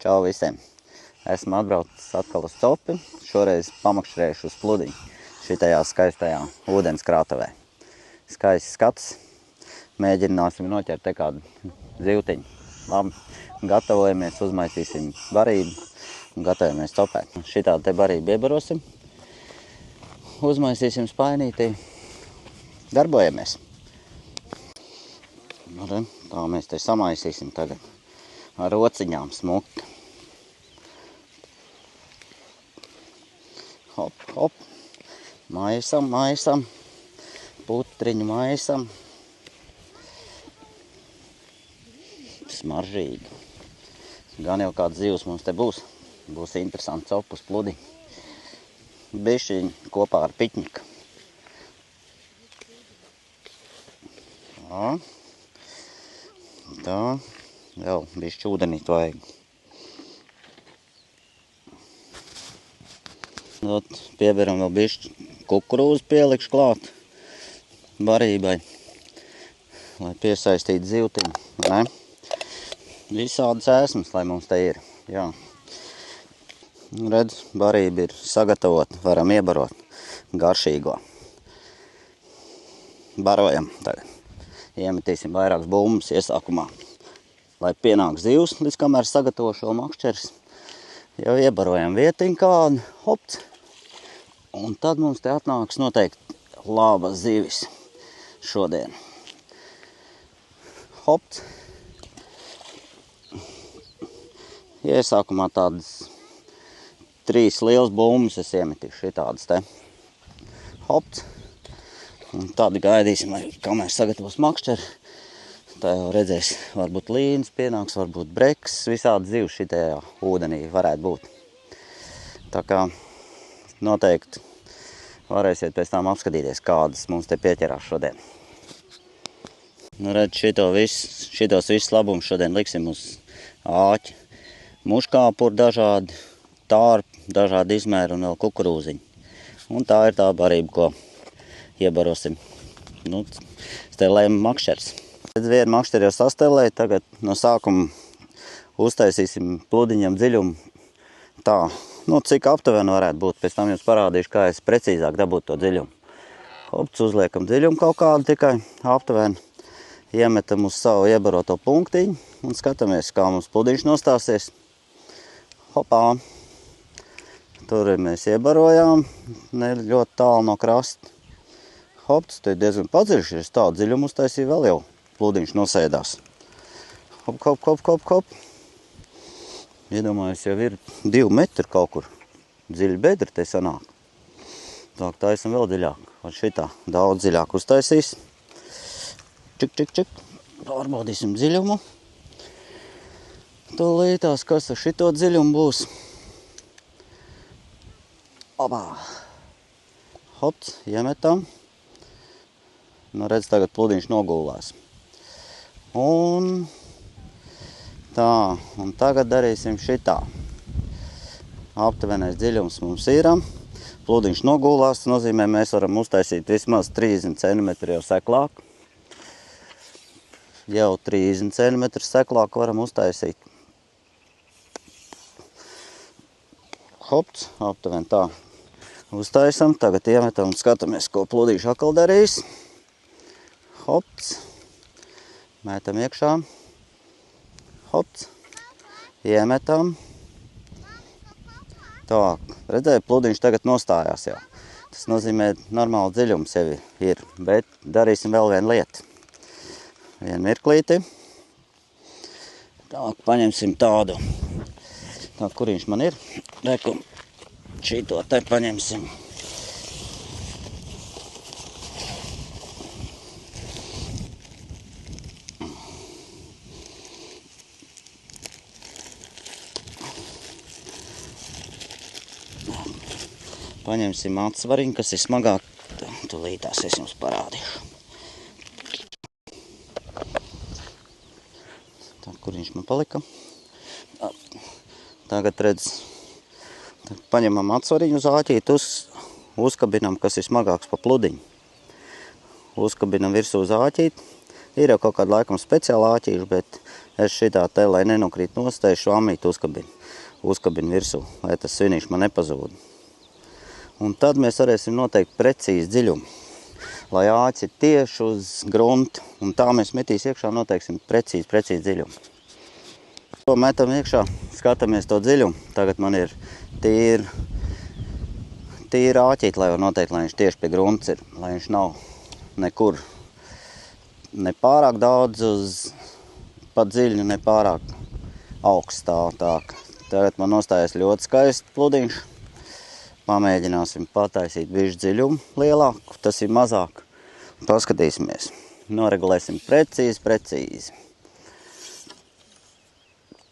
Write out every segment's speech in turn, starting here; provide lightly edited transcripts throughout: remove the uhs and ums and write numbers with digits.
Čau visiem! Esmu atbraucis atkal uz copi, šoreiz pamakšķerējuši uz pludiņu šitajā skaistajā ūdens krātavē. Skaists skats, mēģināsim noķert te kādu zivtiņu. Labi, gatavojamies, uzmaisīsim barību un gatavojamies copēt. Šitādu te barību iebarosim, uzmaisīsim spainītī, darbojamies. Tā mēs te samaisīsim tagad ar rociņām smuki. Hop, hop, maisam, maisam, putriņu maisam. Smaržīgi. Gan jau kāds zivs mums te būs. Būs interesanti copus pludi. Bišķiņi kopā ar piķņiku. Tā, vēl bišķi ūdenīt vajag. Pieberam vēl bišķi kukurūzu pielikšu klāt barībai, lai piesaistītu zivtiņu, ne? Visādas ēsmas, lai mums te ir, jā. Redz, barība ir sagatavota, varam iebarot garšīgo. Barojam tagad. Iemetīsim vairākas bumbas iesākumā, lai pienāk zivs, līdz kamēr sagatavo šo makšķeris. Jau iebarojam vietiņu kādu, hops. Un tad mums te atnāks noteikti labas zivis šodien. Hops. Iesākumā tādas 3 lielas bumbas es iemetīšu šitādas te. Hops. Un tad gaidīsim, kamēr sagatavos makšķeri. Tā jau redzēs, varbūt līnas pienāks, varbūt breks, visādi zivs šitajā ūdenī varētu būt. Tā kā noteikti varēsiet pēc tām apskatīties, kādas mums te pieķerās šodien. Nu, redz, šitos visus labumus šodien liksim uz āķi. Muškāpuri dažādi, tārpi, dažādi izmēri un vēl kukurūziņi. Un tā ir tā barība, ko iebarosim. Nu, stelējam makšķers. Redz, vienu makšķeri jau sastelēju, tagad no sākuma uztaisīsim pludiņam dziļumu tā, nu, cik aptuveni varētu būt. Pēc tam jums parādīšu, kā es precīzāk dabūtu to dziļumu. Hops, uzliekam dziļumu kaut kādu tikai aptuveni. Iemetam uz savu iebaroto punktiņu un skatāmies, kā mums pludiņš nostāsies. Hopā! Tur mēs iebarojām, ne ļoti tālu no krasta. Hops, te diezgan padziļš, es tādu dziļumu uztaisīju vēl jau. Pludiņš nosēdās. Hop, hop, hop, hop, hop. Iedomājos, jau ir 2 metri kaut kur. Dziļi bedri te sanāk. Tā taisam vēl dziļāk. Ar šitā daudz dziļāk uztaisīs. Čik, čik, čik. Pārbaudīsim dziļumu. Tūlītās, kas ar šito dziļumu būs. Opā. Hops, iemetam. Nu, redz, tagad pludiņš nogulās. Un tā, un tagad darīsim šitā. Aptuvenais dziļums mums ir. Pludiņš nogulās, tas nozīmē, mēs varam uztaisīt vismaz 30 cm jau seklāk. Jau 30 cm seklāk varam uztaisīt. Hops, aptuveni tā. Uztaisam, tagad iemetam un skatāmies, ko pludiņš atkal darīs. Hops. Mētam iekšā. Hops. Iemetam. Tā, redzēju, pludiņš tagad nostājās jau. Tas nozīmē, normāli dziļums jau ir, bet darīsim vēl vienu lietu. Vienu mirklīti. Tā, paņemsim tādu. Tā, kur viņš man ir? Reku, šito te paņemsim. Paņemsim atsvariņu, kas ir smagāk. Tūlītās es jums parādīšu. Tā, kur viņš man palika? Tagad redz, paņemam atsvariņu uz āķīti, uzkabinam, kas ir smagāks pa pludiņu. Uzkabinam virsū uz āķīti, Ir jau kaut kāda laikam speciāla āķīša, bet es šitā te, lai nenokrīt nostējuši, ammīt uzkabinu virsū, lai tas svinīši man nepazūd. Un tad mēs varēsim noteikt precīzi dziļumu, lai āķis ir tieši uz grunta, un tā mēs metīs iekšā noteiksim precīzi dziļumu. To metam iekšā, skatāmies to dziļumu. Tagad man ir tīri āķīt, lai var noteikt, lai viņš tieši pie grunts ir, lai viņš nav nekur ne pārāk daudz uz pat dziļu, ne pārāk augsts stāvāk. Tagad man nostājas ļoti skaists pludiņš. Pamēģināsim pataisīt bišķi dziļumu lielāku, tas ir mazāk. Paskatīsimies, noregulēsim precīzi.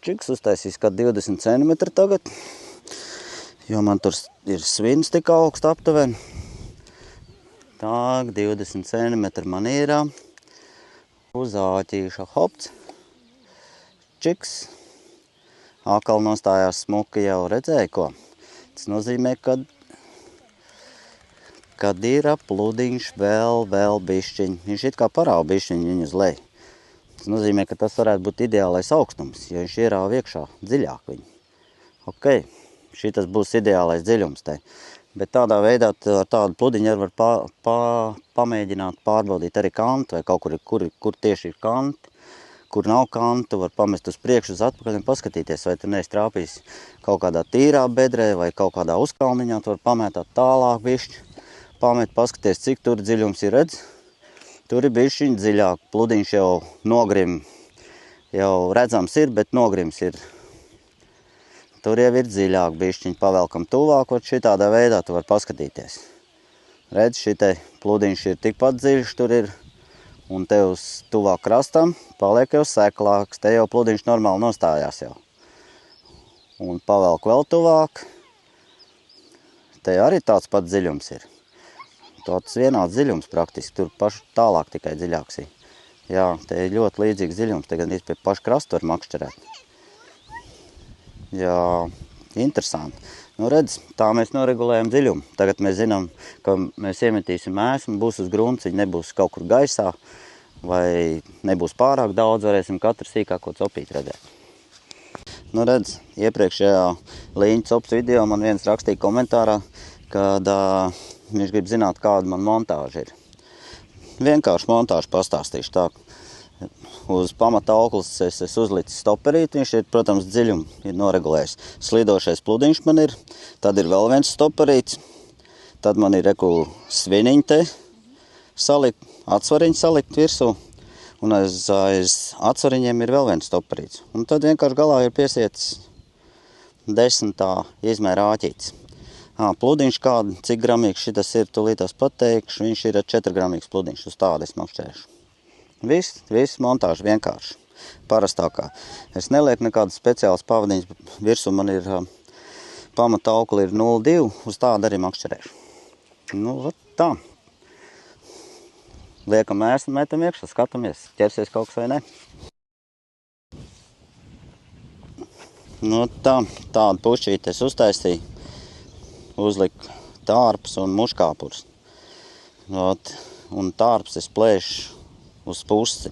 Čiks uztaisīs kā 20 cm tagad, jo man tur ir svins tik augsts aptuveni. Tā, 20 cm man ir uz āķīša hopts. Čiks. Ākal nostājās smuki jau redzēja ko. Tas nozīmē, kad ir pludiņš vēl bišķiņ. Viņš it kā parāva bišķiņ viņu uz leju. Tas nozīmē, ka tas varētu būt ideālais augstums, jo viņš ierāva iekšā dziļāk viņu. Ok, šitas būs ideālais dziļums te. Bet tādā veidā ar tādu pludiņu arī var pamēģināt pārbaudīt arī kantu, vai kaut kur tieši ir kanti, kur nav kantu, var pamest uz priekšu, uz atpakaļ un paskatīties, vai tur neiztrāpīs kaut kādā tīrā bedrē vai kaut kādā uzkalniņā, tu var pamētāt tālāk bišķi, paskaties, cik tur dziļums ir redz. Tur ir bišķiņ dziļāk, pludiņš jau nogrim, jau redzams ir, bet nogrims ir. Tur jau ir dziļāk bišķiņ, pavelkam tuvāk, šitādā veidā tu var paskatīties. Redz, šitai pludiņš ir tikpat dziļš, tur ir, un te uz tuvāk krastam paliek jau seklāks, te jau pludiņš normāli nostājās jau. Un pavelk vēl tuvāk, te arī tāds pats dziļums ir. Tāds vienāds dziļums praktiski, tur paši tālāk tikai dziļāks ir. Jā, te ir ļoti līdzīgs dziļums, te gan pie paša krasta var makšķerēt. Jā, interesanti. Nu redz, tā mēs noregulējam dziļumu. Tagad mēs zinām, ka mēs iemetīsim mēsmu, būs uz grunts, viņi nebūs kaut kur gaisā, vai nebūs pārāk daudz, varēsim katru sīkāko copīt redzēt. Nu redz, iepriekšējā Līņa cops video man viens rakstīja komentārā, kad viņš grib zināt, kāda man montāža ir. Vienkārši montāžu pastāstīšu tā. Uz pamata auklis es uzlicis stoperīti, viņš ir, protams, dziļumu ir noregulējis. Slidošais pludiņš man ir, tad ir vēl viens stoperīts, tad man ir reku sviniņi te salikt, atsvariņi salikt virsū, un aiz atsvariņiem ir vēl viens stoperīts. Un tad vienkārši galā ir piesietis 10 izmēra āķītis. Pludiņš kādu, cik gramīgs šitas ir, tūlītās pateikšu, viņš ir 4 gramīgs pludiņš, uz tādu es makšķēšu. Viss montāža vienkārši, parastākā. Es nelieku nekādas speciālas pavadiņas, virsū man ir pamata aukli ir 0,2, uz tādu arī makšķerēšu. Nu, tā. Liekam mēslu, metam iekšā, skatāmies, ķersies kaut kas vai ne. Nu, tādu pušķīti es uztaisīju. Uzliku tārpus un muškāpurs. Un tārpus es plēšu uz pusi,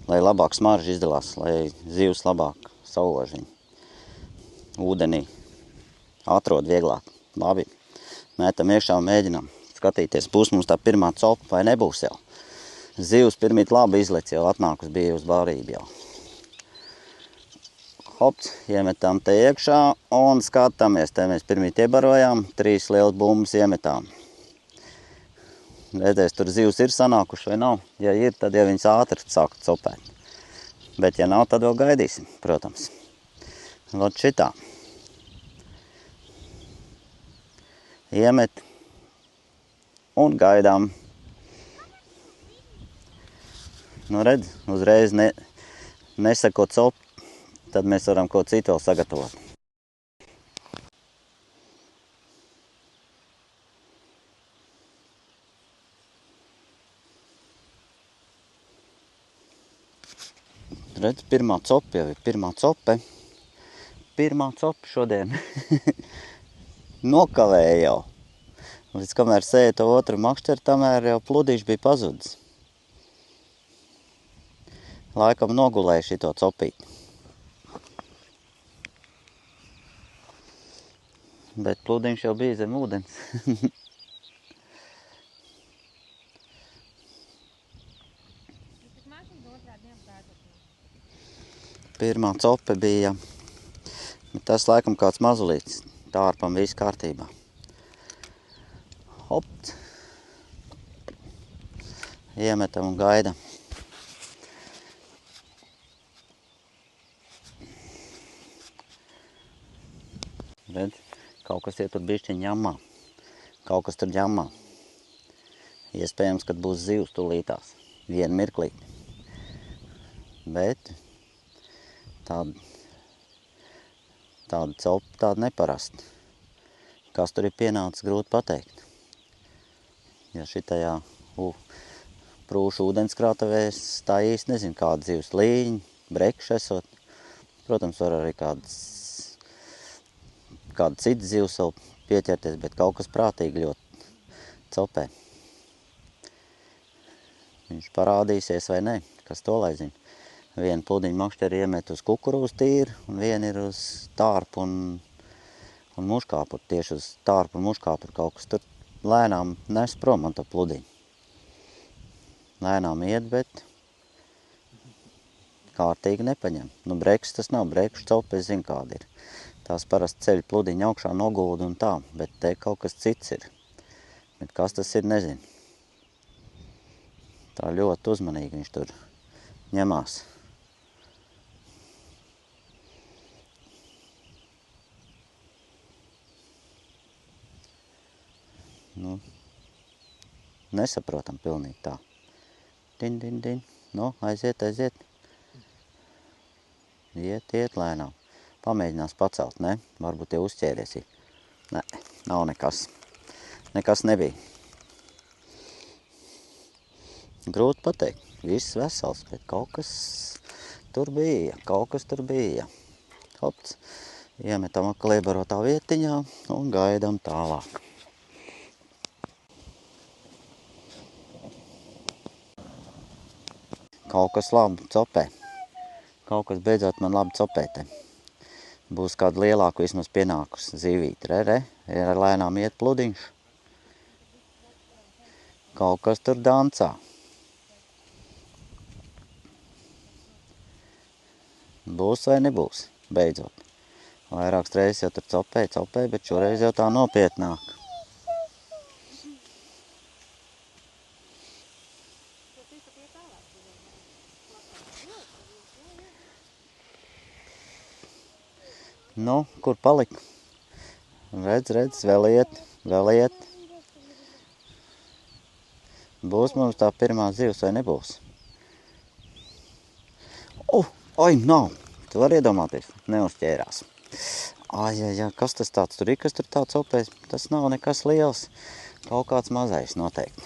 lai labāk smarža izdalās, lai zivs labāk saulož viņu. Ūdenī atrod vieglāk. Labi, mētam iekšā un mēģinām skatīties. Būs mums tā pirmā copa vai nebūs jau. Zivs pirmīt labi izlec jau, atnākus bija uz barību jau. Hops, iemetam te iekšā un skatāmies. Te mēs pirmīt iebarojām, 3 lielas bumbas iemetām. Redzēs, tur zivs ir sanākuši vai nav. Ja ir, tad jau viņas ātri sākt copēt. Bet ja nav, tad vēl gaidīsim, protams. Lod šitā. Iemet un gaidām. Nu redz, uzreiz nesako copu. Tad mēs varam ko citu vēl sagatavot. Redz, pirmā copa jau ir, pirmā copa šodien. Nokavēja jau. Līdz kamēr sēja to otru makšķeri, tamēr jau pludīši bija pazudis. laikam nogulēja šito copīti. Bet pludiņš jau bija zem ūdens. Pirmā cope bija, tas laikam kāds mazulīts, tārpam viss kārtībā. Hopt. Iemetam un gaidam. Redz, kaut kas iet tur bišķiņ ņamā. Kaut kas tur ņamā. Iespējams, kad būs zivs tūlītās. Vienu mirklīti. Bet tāda copa, tāda neparasta. Kas tur ir pienācis, grūti pateikt. Ja šitajā prūšu ūdenskrātavēs, tā īsti nezinu, kāda zivs līņi, brekši esot. Protams, var arī kāda cita zivs vēl pieķerties, bet kaut kas prātīgi ļoti copē. Viņš parādīsies vai ne, kas to lai zina. Vienu pludiņu makšteri iemet uz kukurūzu tīri, un viena ir uz tārpu un muškāpuru. Tieši uz tārpu un muškāpuru kaut kas tur lēnām nes prom man to pludiņu. Lēnām iet, bet kārtīgi nepaņem. Nu, brekšs tas nav, brekšu copa, es zinu, kāda ir. Tās parasti ceļ pludiņu augšā nogulda un tā, bet te kaut kas cits ir. Bet kas tas ir, nezinu. Tā ļoti uzmanīgi viņš tur ņemās. Nu, nesaprotam pilnīgi tā. Din, din, din. Nu, aiziet. Iet lēnām. Pamēģinās pacelt, ne? Varbūt jau uzķēries. Nē, nav nekas. Nekas nebija. Grūti pateikt. Viss vesels, bet kaut kas tur bija. Hops. Iemetam atkal iebarotā vietiņā un gaidam tālāk. Kaut kas labi copē. Kaut kas beidzot man labi copē te. Būs kādu lielāku vismaz pienākus zivīti. Re, ir lēnām iet pludiņš. Kaut kas tur dancā. Būs vai nebūs, beidzot. Vairākas reizes jau tur copē, bet šoreiz jau tā nopietnāk. Nu, kur palika? Redz, vēl iet. Būs mums tā pirmā zivs vai nebūs? Ai, nav. Tu vari iedomāties, neuzķērās. Ai, kas tas tāds tur ir, kas tur tāds opēs? Tas nav nekas liels. Kaut kāds mazais noteikti.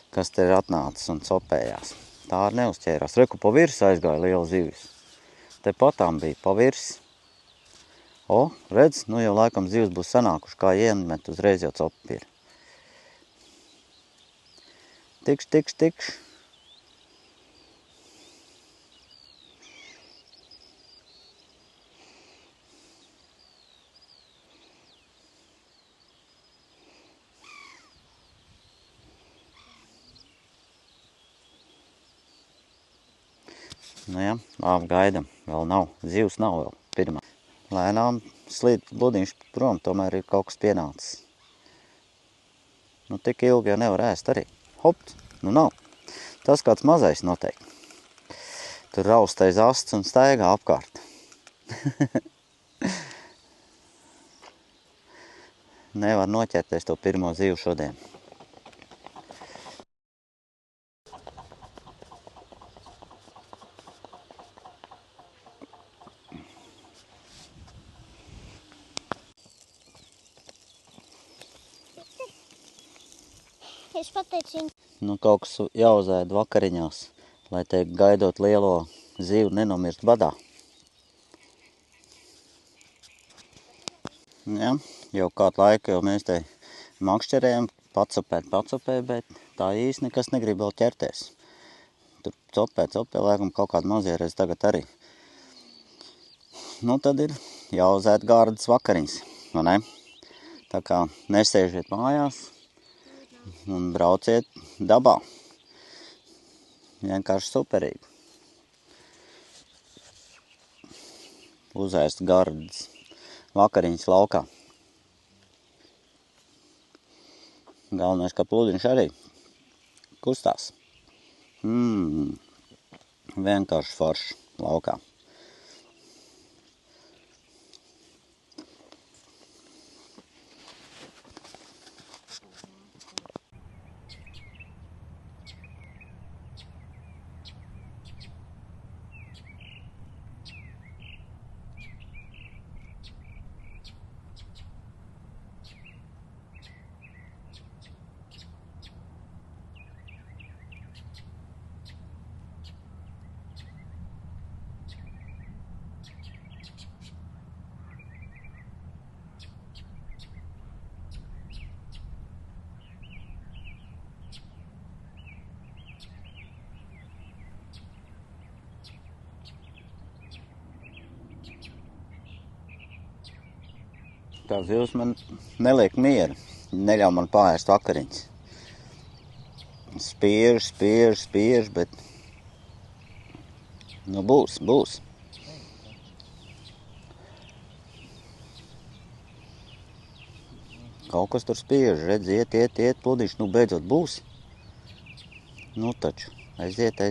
Kas te ir atnācis un copējās. Tā arī neuzķērās. Reku pa virs aizgāja liela zivis. Te patām bija pa virs. Redz, nu jau laikam zivs būs sanākuši, kā iemet, uzreiz jau copi ir. Tikš. Nu jā, labi, gaidam. Vēl nav. Zivs nav vēl pirmā. Lēnām slīd pludiņš prom, tomēr ir kaut kas pienācis. Nu, tik ilgi jau nevar ēst arī. Hopt, nu nav. Tas kāds mazais noteikti. Tur raustais asts un staigā apkārt. Nevar noķerties to pirmo zivu šodien. Es pateicu viņu. Nu, kaut kas jāuzēd vakariņās, lai te gaidot lielo zivu nenomirst badā. Ja, jau kādu laiku jau mēs te makšķerējam, pacopē, bet tā īsti nekas negrib vēl ķerties. tur copē, laikam kaut kādu mazie reiz tagad arī. Nu, tad ir jāuzēt gārdas vakariņas, vai ne? Tā kā nesēžiet mājās un brauciet dabā. Vienkārši superīgi. Uzēst gārdas vakariņas laukā. Galvenais, ka pludiņš arī kustās. Vienkārši forši laukā. Tā zivs man neliek mieru, neļauj man paēst vakariņas. Spiež, bet nu būs. Kaut kas tur spiež, redz, iet, pludiņš, nu beidzot būs. Nu taču, aiziet.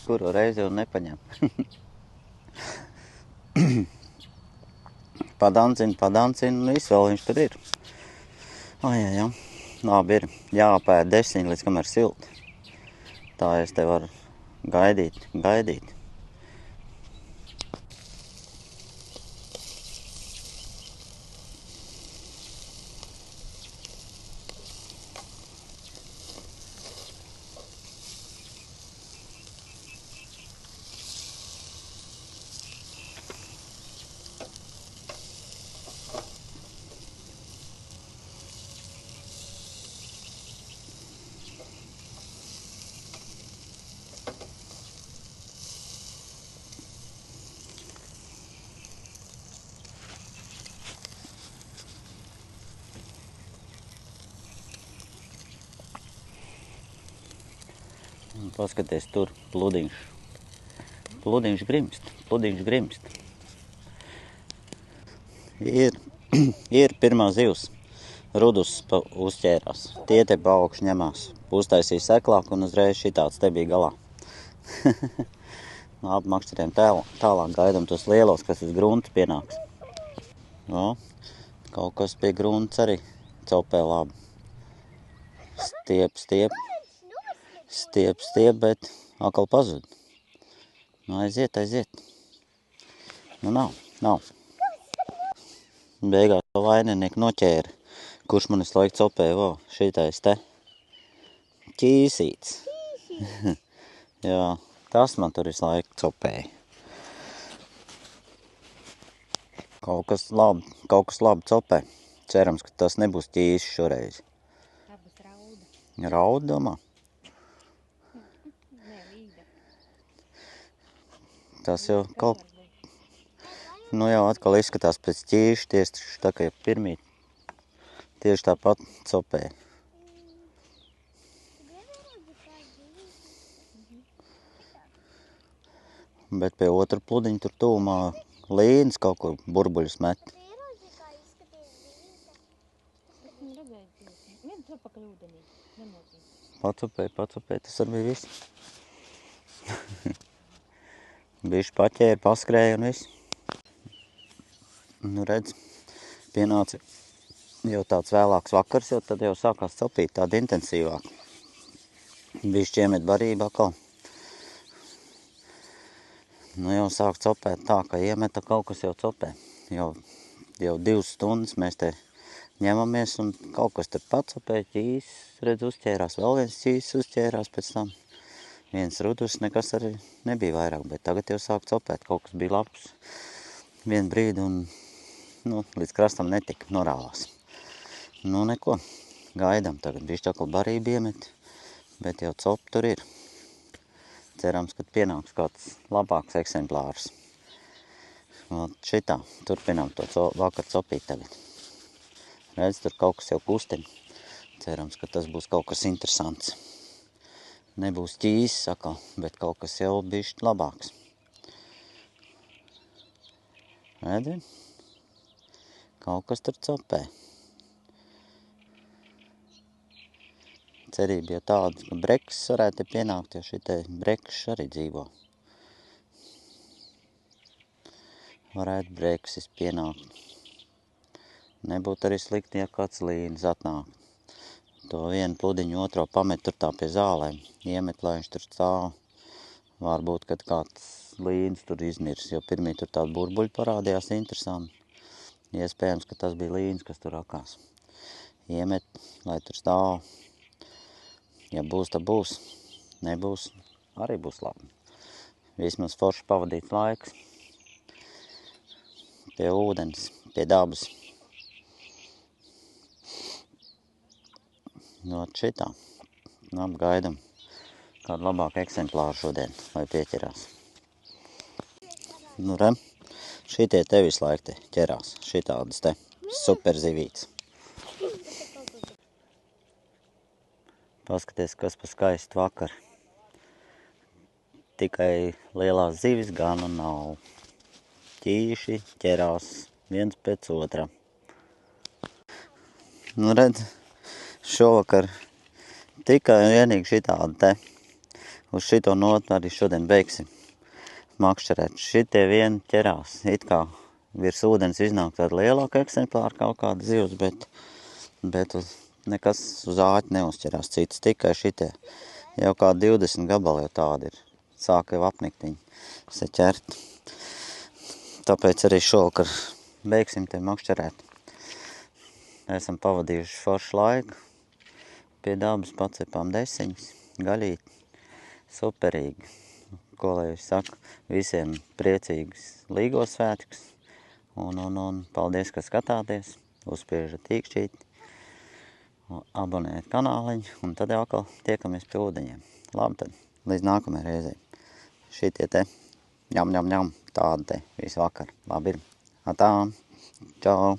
Kuru reizi jau nepaņem. Padancina, un viss vēl viņš tur ir. Jā. Labi ir. Jāpēd 10 līdz kamēr silti. Tā es te varu gaidīt. Un paskaties tur, pludiņš. Pludiņš grimst. Ir pirmā zivs. Rudus uzķērās. Tie te pa augšu ņemās. Uztaisīja seklāk un uzreiz šitāds te bija galā. Labi, makšķeriem tālāk gaidam tos lielos, kas uz grunta pienāks. O, kaut kas pie grunts arī copē labi. Stiep, bet atkal pazud. Nu, aiziet. Nu, nav. Beigās to vaininieki noķēra. Kurš man visu laiku copēja, šitais te. Ķīsīts. Jā, tas man tur visu laiku copēja. Kaut kas labi copē. Cerams, ka tas nebūs ķīsis šoreiz. Tā būs rauda. Rauda, domā? Tas jau kaut... Nu jau atkal izskatās pēc ķīša, tieši tā kā pirmīt. Tieši tāpat copēja. Bet pie otra pludiņa tur tūmā līnas kaut kur burbuļus met. Pacopēja, tas arī bija viss. Bišķi paķēra, paskrēja un viss. Nu redz, pienāca jau tāds vēlāks vakars, jo tad jau sākās copīt tāda intensīvāk. Bišķi iemet barība atkal. Nu jau sāk copēt tā, ka iemeta kaut kas jau copē. Jau 2 stundas mēs te ņemamies un kaut kas tur pacopē, ķīs, redz, uzķērās, vēl viens ķīs uzķērās pēc tam. Viens rudus, nekas arī nebija vairāk, bet tagad jau sāk copēt, kaut kas bija labs vienu brīdi un līdz krastam netika, norāvās. Nu neko, gaidām tagad, bišķi akli barību iemet, bet jau cop tur ir. Cerams, ka pienāks kāds labāks eksemplārs. Šitā, turpinām to vakar copīt tagad. Redz, tur kaut kas jau kustina. Cerams, ka tas būs kaut kas interesants. Nebūs ķīs, saka, bet kaut kas jau bišķi labāks. Redzi? Kaut kas tur copē. Cerība jau tāda, ka breks varētu pienākt, jo šitie brekšs arī dzīvo. Varētu breksis pienākt. Nebūtu arī slikti, ja kāds līnis atnāk. To vienu pludiņu otro pamet tur tā pie zālēm. Iemet, lai viņš tur stāv. Varbūt, kad kāds līnis tur izmirs, jo pirmī tur tādi burbuļi parādījās interesanti. Iespējams, ka tas bija līnis, kas tur rakās. Iemet, lai tur stāv. Ja būs, tad būs. Nebūs, arī būs labi. Vismaz forši pavadīts laiks. Pie ūdens, pie dabas. Šitā. Apgaidam kādu labāku eksemplāru šodien, lai pieķerās. Re, šitie te visu laiku te ķerās. Šitādas te super zivītes. Paskaties, kas pa skaistu vakar. Tikai lielās zivis gana nav. Ķīši ķerās viens pēc otra. Redz, šovakar tikai un vienīgi šitādi te. Uz šito notu arī šodien beigsim makšķerēt. Šitie vien ķerās. It kā virs ūdens iznāk tāda lielāka eksemplāra kaut kāda zivs, bet nekas uz āķi neuzķerās cits. Tikai šitie. Jau kā 20 gabali jau tādi ir. Sāk jau apnikt viņi saķert. Tāpēc arī šovakar beigsim te makšķerēt. Esam pavadījuši foršu laiku. Pie dabas pacepām desiņas, gaļīt. Superīgi. Ko lai es saku, visiem priecīgs Līgo svētkus. Un paldies, ka skatāties. Uzspiežat tīkšķīti. Abonēt kanāliņu. Un tad jau atkal tiekamies pie ūdeņiem. Labi tad, līdz nākamajai reizei. Šitie te ņam, tādi te visu vakar. Labi ir. Atā. Čau.